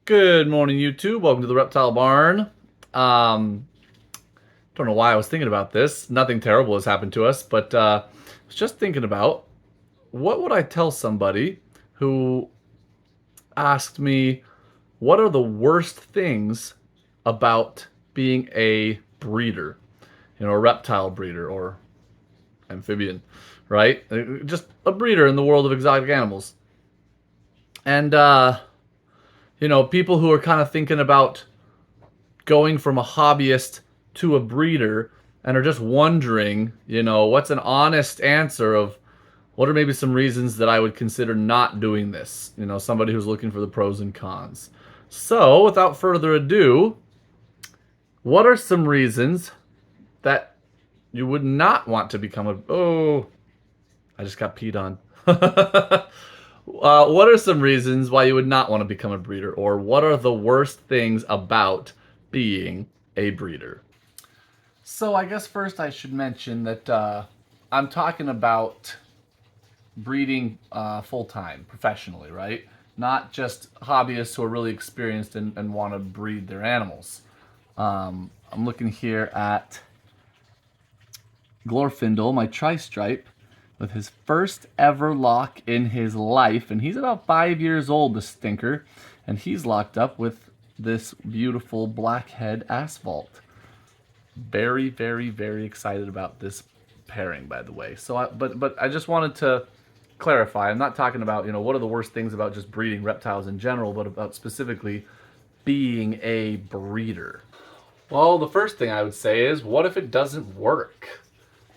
Good morning, YouTube. Welcome to the Reptile Barn. Don't know why I was thinking about this. Nothing terrible has happened to us, but I was just thinking about what would I tell somebody who asked me, what are the worst things about being a breeder? A reptile breeder or amphibian, right? Just a breeder in the world of exotic animals. And, people who are kind of thinking about going from a hobbyist to a breeder and are just wondering, what's an honest answer of what are maybe some reasons that I would consider not doing this? Somebody who's looking for the pros and cons. So, without further ado, what are some reasons that you would not want to become a... Oh, I just got peed on. What are some reasons why you would not want to become a breeder? Or what are the worst things about being a breeder? So I guess first I should mention that I'm talking about breeding full-time, professionally, right? Not just hobbyists who are really experienced and want to breed their animals. I'm looking here at Glorfindel, my tri-stripe, with his first ever lock in his life. And he's about 5 years old, the stinker. And he's locked up with this beautiful blackhead asphalt. Very, very, very excited about this pairing, by the way. So, but I just wanted to clarify. I'm not talking about, what are the worst things about just breeding reptiles in general, but about specifically being a breeder. Well, the first thing I would say is, what if it doesn't work?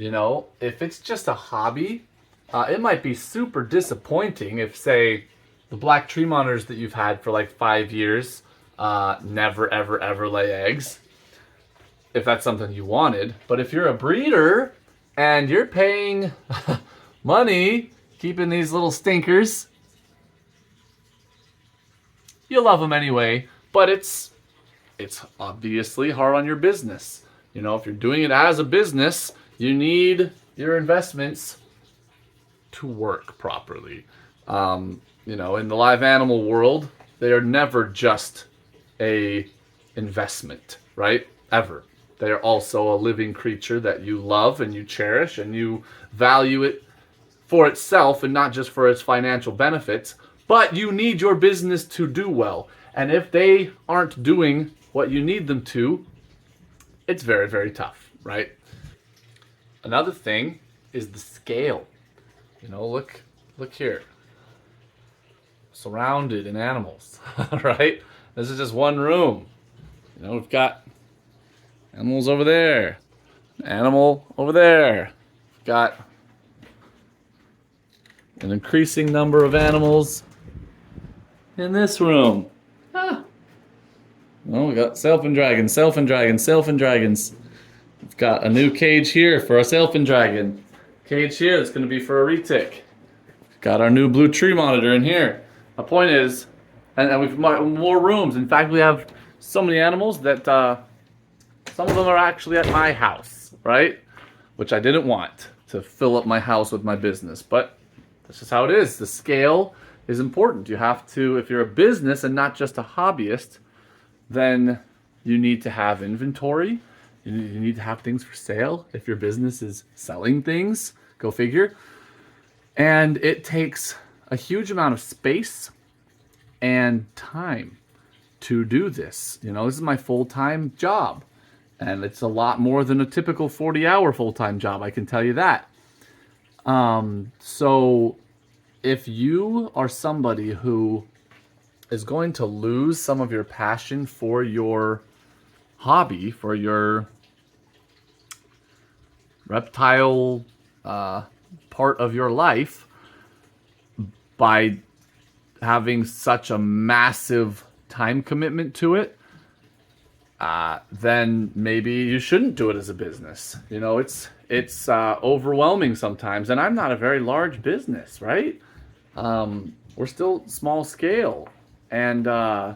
If it's just a hobby, it might be super disappointing if, say, the black tree monitors that you've had for like 5 years never, ever, ever lay eggs. If that's something you wanted. But if you're a breeder and you're paying money keeping these little stinkers, you love them anyway. But it's obviously hard on your business. If you're doing it as a business, you need your investments to work properly. In the live animal world, they are never just a investment, right? Ever. They are also a living creature that you love and you cherish and you value it for itself and not just for its financial benefits. But you need your business to do well. And if they aren't doing what you need them to, it's very, very tough, right? Another thing is the scale. Look here. Surrounded in animals, right? This is just one room. We've got animals over there, animal over there. We've got an increasing number of animals in this room. We got sylphin dragons, sylphin dragons, sylphin dragons. We've got a new cage here for a sylphin dragon. Cage here that's going to be for a retic. We've got our new blue tree monitor in here. My point is, and we've more rooms. In fact, we have so many animals that some of them are actually at my house, right? Which I didn't want to fill up my house with my business. But that's just how it is. The scale is important. You have to, if you're a business and not just a hobbyist, then you need to have inventory. You need to have things for sale. If your business is selling things, go figure. And it takes a huge amount of space and time to do this. This is my full-time job. And it's a lot more than a typical 40-hour full-time job, I can tell you that. So if you are somebody who is going to lose some of your passion for your hobby, for your reptile part of your life, by having such a massive time commitment to it, then maybe you shouldn't do it as a business. It's overwhelming sometimes, and I'm not a very large business, right? We're still small scale, and so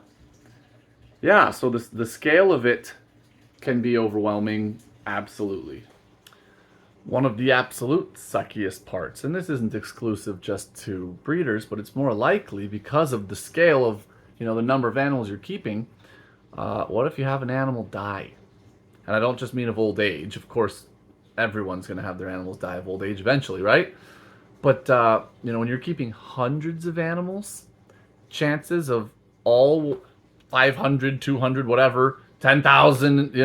the scale of it can be overwhelming, absolutely. One of the absolute suckiest parts, and this isn't exclusive just to breeders, but it's more likely because of the scale of the number of animals you're keeping. What if you have an animal die? And I don't just mean of old age. Of course, everyone's going to have their animals die of old age eventually, right? But, when you're keeping hundreds of animals, chances of all 500, 200, whatever, 10,000,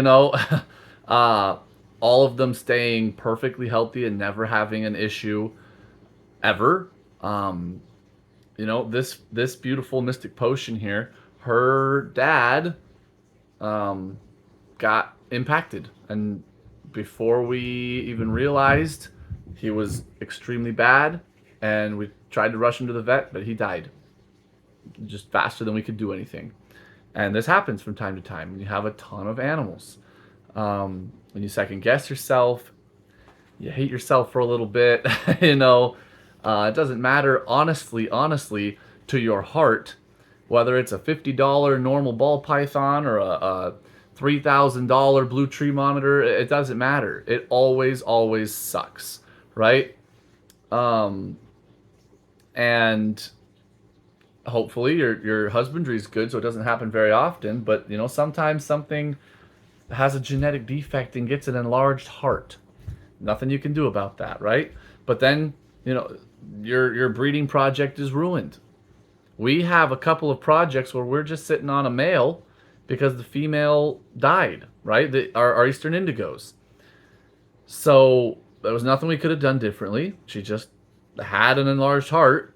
all of them staying perfectly healthy and never having an issue ever. This beautiful mystic potion here, her dad got impacted, and before we even realized, he was extremely bad, and we tried to rush him to the vet, but he died just faster than we could do anything. And this happens from time to time when you have a ton of animals. When you second guess yourself, you hate yourself for a little bit. It doesn't matter, honestly, to your heart, whether it's a $50 normal ball python or a $3,000 blue tree monitor. It doesn't matter. It always sucks, right? And hopefully your husbandry is good, so it doesn't happen very often. But sometimes something has a genetic defect and gets an enlarged heart. Nothing you can do about that, right? But then your breeding project is ruined. We have a couple of projects where we're just sitting on a male because the female died, right? Our Eastern Indigos. So there was nothing we could have done differently. She just had an enlarged heart.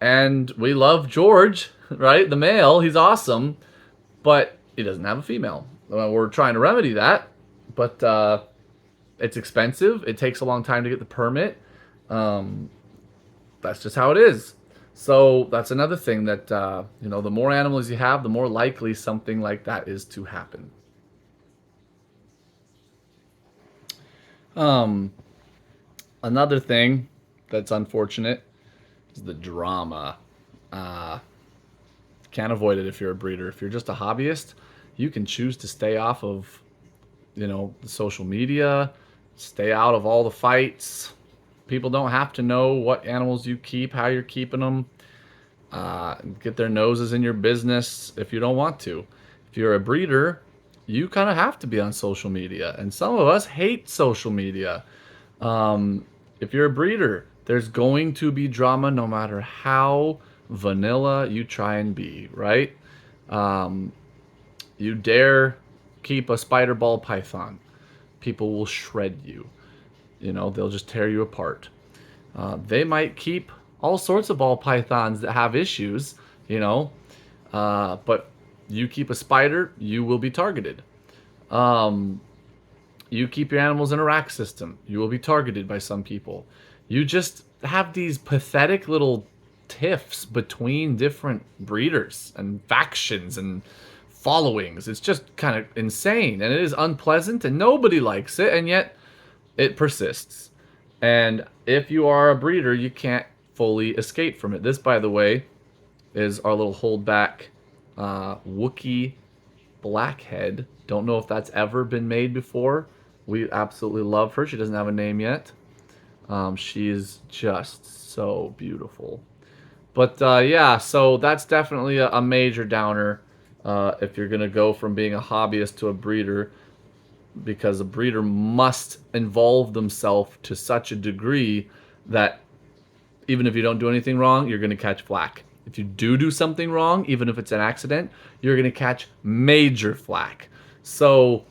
And we love George, right? The male, he's awesome. But he doesn't have a female. We're trying to remedy that. But it's expensive. It takes a long time to get the permit. That's just how it is. So that's another thing that, the more animals you have, the more likely something like that is to happen. Another thing that's unfortunate is the drama. Can't avoid it if you're a breeder. If you're just a hobbyist, you can choose to stay off of, the social media, stay out of all the fights. People don't have to know what animals you keep, how you're keeping them. Get their noses in your business if you don't want to. If you're a breeder, you kind of have to be on social media. And some of us hate social media. If you're a breeder, there's going to be drama no matter how vanilla you try and be, right? You dare keep a spider ball python, people will shred you. They'll just tear you apart. They might keep all sorts of ball pythons that have issues, but you keep a spider, you will be targeted. You keep your animals in a rack system, you will be targeted by some people. You just have these pathetic little tiffs between different breeders and factions and followings. It's just kind of insane, and it is unpleasant, and nobody likes it, and yet it persists. And if you are a breeder, you can't fully escape from it. This, by the way, is our little holdback Wookiee blackhead. Don't know if that's ever been made before. We absolutely love her. She doesn't have a name yet. She is just so beautiful. But so that's definitely a major downer if you're going to go from being a hobbyist to a breeder, because a breeder must involve themselves to such a degree that even if you don't do anything wrong, you're going to catch flack. If you do something wrong, even if it's an accident, you're going to catch major flack. So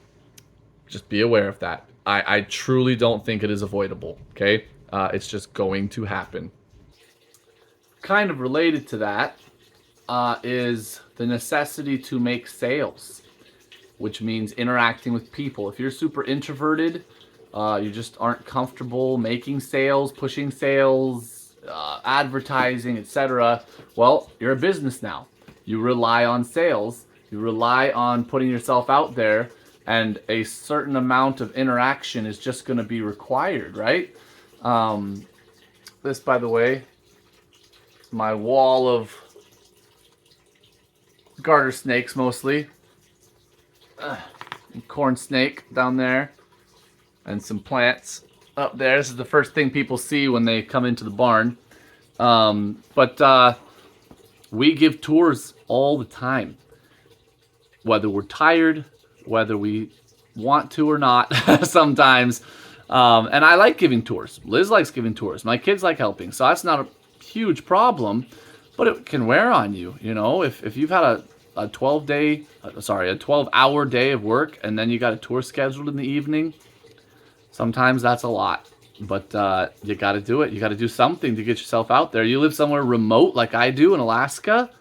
just be aware of that. I truly don't think it is avoidable, okay? It's just going to happen. Kind of related to that is the necessity to make sales, which means interacting with people. If you're super introverted, you just aren't comfortable making sales, pushing sales, advertising, etc. Well, you're a business now. You rely on sales. You rely on putting yourself out there, and a certain amount of interaction is just going to be required, right? This, by the way, is my wall of garter snakes mostly. Corn snake down there, and some plants up there. This is the first thing people see when they come into the barn. We give tours all the time, whether we're tired, whether we want to or not, sometimes. And I like giving tours. Liz likes giving tours. My kids like helping. So that's not a huge problem, but it can wear on you. You know, if you've had a 12-hour day of work and then you got a tour scheduled in the evening, sometimes that's a lot. But you got to do it. You got to do something to get yourself out there. You live somewhere remote like I do in Alaska.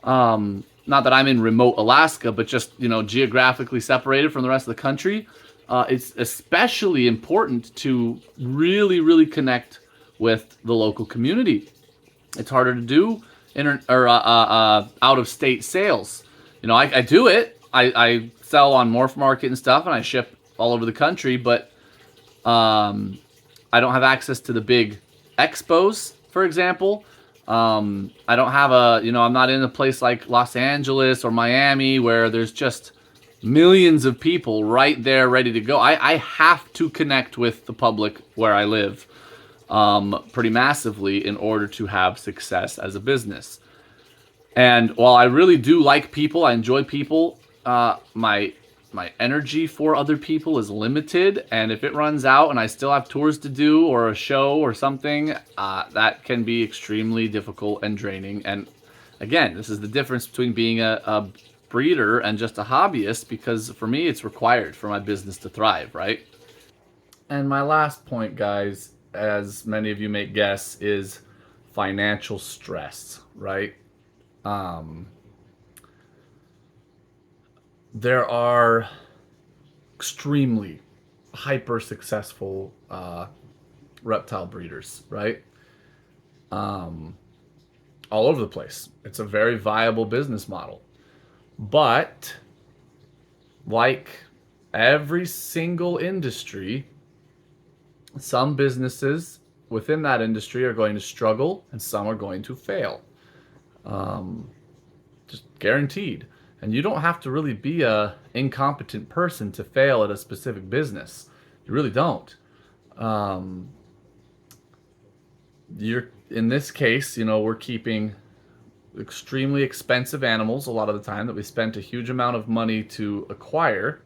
Not that I'm in remote Alaska, but just, you know, geographically separated from the rest of the country. It's especially important to really, really connect with the local community. It's harder to do out of state sales. You know, I do it. I sell on Morph Market and stuff, and I ship all over the country, but I don't have access to the big expos, for example. I don't have I'm not in a place like Los Angeles or Miami where there's just millions of people right there ready to go. I have to connect with the public where I live pretty massively in order to have success as a business. And while I really do like people, I enjoy people, my energy for other people is limited, and if it runs out and I still have tours to do or a show or something, that can be extremely difficult and draining. And again, this is the difference between being a breeder and just a hobbyist, because for me it's required for my business to thrive, right? And my last point, guys, as many of you may guess, is financial stress, right? There are extremely hyper successful reptile breeders, right? All over the place. It's a very viable business model. But like every single industry, some businesses within that industry are going to struggle and some are going to fail. Just guaranteed. And you don't have to really be a incompetent person to fail at a specific business. You really don't. You're in this case, you know, we're keeping extremely expensive animals a lot of the time that we spent a huge amount of money to acquire.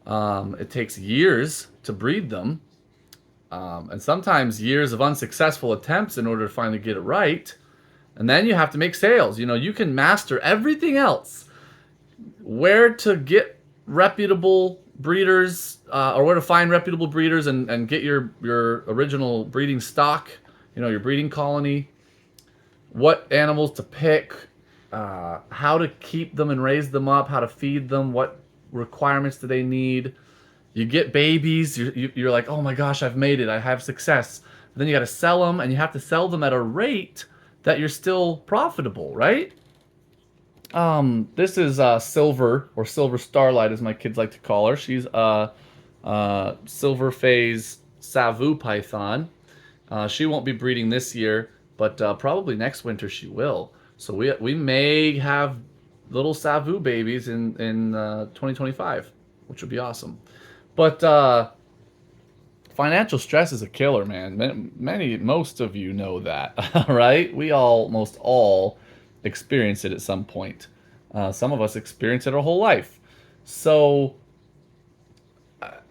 It takes years to breed them, and sometimes years of unsuccessful attempts in order to finally get it right. And then you have to make sales. You know, you can master everything else. Where to get reputable breeders, or where to find reputable breeders and get your original breeding stock, you know, your breeding colony, what animals to pick, how to keep them and raise them up, how to feed them, what requirements do they need. You get babies, you're like, oh my gosh, I've made it, I have success. But then you got to sell them, and you have to sell them at a rate that you're still profitable, right? This is Silver, or Silver Starlight as my kids like to call her. She's a silver phase Savu python. She won't be breeding this year, but probably next winter she will. So we may have little Savu babies in 2025, which would be awesome. But financial stress is a killer, man. Most of you know that, right? We almost all experience it at some point. Some of us experience it our whole life. So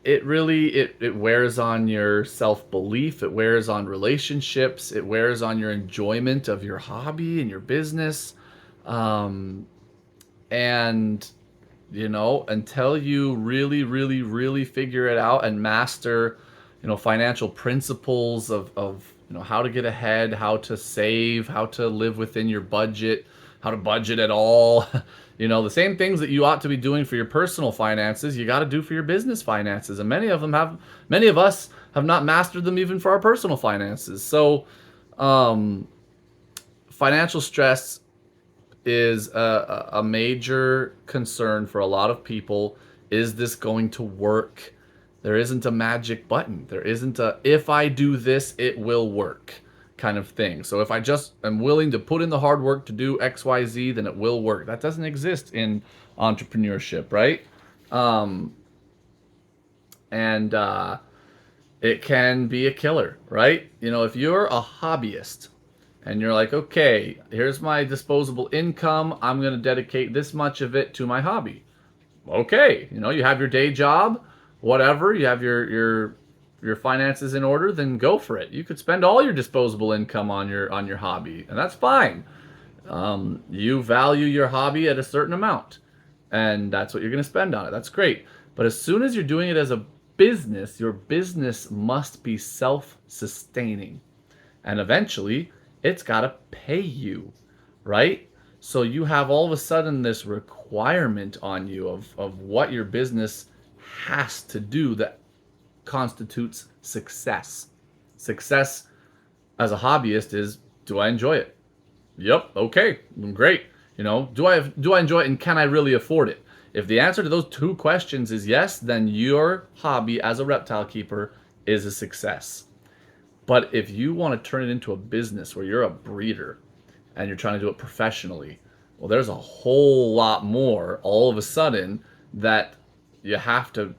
it wears on your self-belief, it wears on relationships, it wears on your enjoyment of your hobby and your business. And you know, until you really, really, really figure it out and master, you know, financial principles of you know, how to get ahead, how to save, how to live within your budget, how to budget at all. You know, the same things that you ought to be doing for your personal finances, you got to do for your business finances. And many of us have not mastered them even for our personal finances. So, financial stress is a major concern for a lot of people. Is this going to work? There isn't a magic button. There isn't a, if I do this, it will work kind of thing. So if I just am willing to put in the hard work to do XYZ, then it will work. That doesn't exist in entrepreneurship, right? And it can be a killer, right? You know, if you're a hobbyist and you're like, okay, here's my disposable income. I'm going to dedicate this much of it to my hobby. Okay, you know, you have your day job, whatever, you have your finances in order, then go for it. You could spend all your disposable income on your hobby, and that's fine. You value your hobby at a certain amount, and that's what you're going to spend on it. That's great. But as soon as you're doing it as a business, your business must be self-sustaining. And eventually, it's got to pay you, right? So you have all of a sudden this requirement on you of what your business has to do that constitutes success. Success as a hobbyist is, do I enjoy it? Yep, okay, great. You know, do I enjoy it and can I really afford it? If the answer to those two questions is yes, then your hobby as a reptile keeper is a success. But if you want to turn it into a business where you're a breeder and you're trying to do it professionally, well, there's a whole lot more all of a sudden that you have to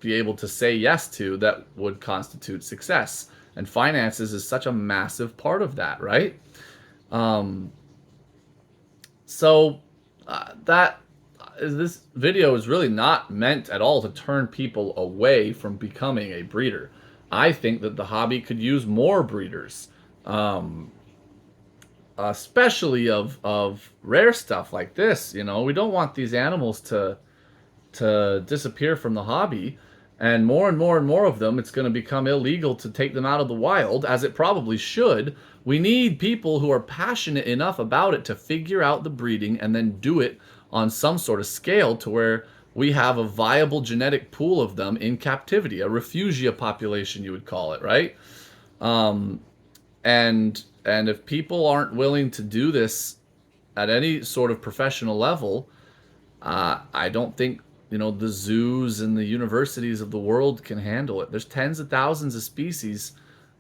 be able to say yes to that would constitute success. And finances is such a massive part of that, right? Um, so that this video is really not meant at all to turn people away from becoming a breeder. I think that the hobby could use more breeders, especially of rare stuff like this. You know, we don't want these animals to disappear from the hobby, and more and more and more of them, it's going to become illegal to take them out of the wild, as it probably should. We need people who are passionate enough about it to figure out the breeding and then do it on some sort of scale to where we have a viable genetic pool of them in captivity, a refugia population, you would call it, right? Um, and if people aren't willing to do this at any sort of professional level, I don't think, you know, the zoos and the universities of the world can handle it. There's tens of thousands of species,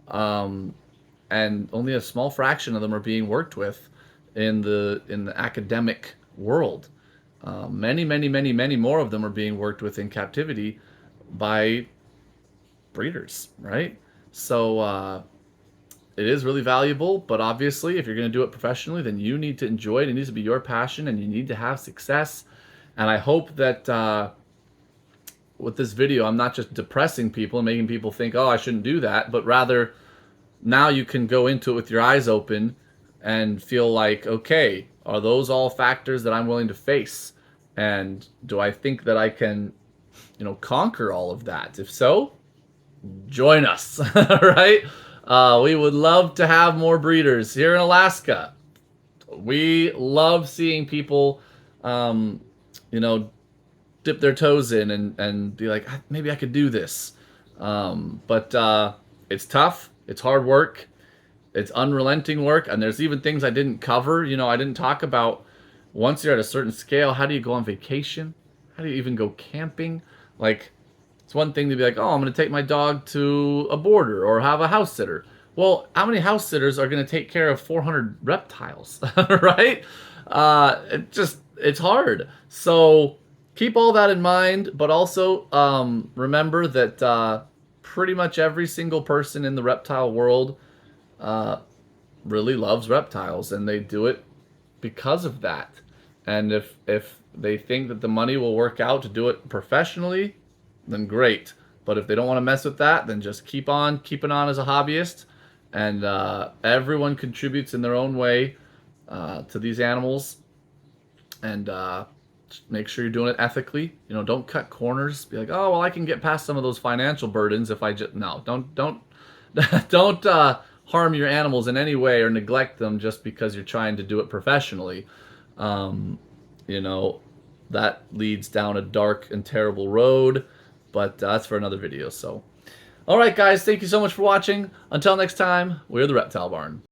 and only a small fraction of them are being worked with in the academic world. Many more of them are being worked with in captivity by breeders, right? So it is really valuable, but obviously, if you're going to do it professionally, then you need to enjoy it. It needs to be your passion, and you need to have success. And I hope that with this video, I'm not just depressing people and making people think, oh, I shouldn't do that, but rather now you can go into it with your eyes open and feel like, okay, are those all factors that I'm willing to face? And do I think that I can, you know, conquer all of that? If so, join us, right? We would love to have more breeders here in Alaska. We love seeing people, you know, dip their toes in and be like, maybe I could do this. But it's tough. It's hard work. It's unrelenting work. And there's even things I didn't cover. You know, I didn't talk about once you're at a certain scale, how do you go on vacation? How do you even go camping? Like, it's one thing to be like, oh, I'm going to take my dog to a boarder or have a house sitter. Well, how many house sitters are going to take care of 400 reptiles, right? It's hard. So keep all that in mind, but also remember that pretty much every single person in the reptile world really loves reptiles, and they do it because of that. And if they think that the money will work out to do it professionally, then great. But if they don't want to mess with that, then just keep on keeping on as a hobbyist. And everyone contributes in their own way to these animals. And make sure you're doing it ethically. You know, don't cut corners. Be like, oh, well, I can get past some of those financial burdens if I just... No, don't harm your animals in any way or neglect them just because you're trying to do it professionally. You know, that leads down a dark and terrible road, but that's for another video. So, all right, guys, thank you so much for watching. Until next time, we're the Reptile Barn.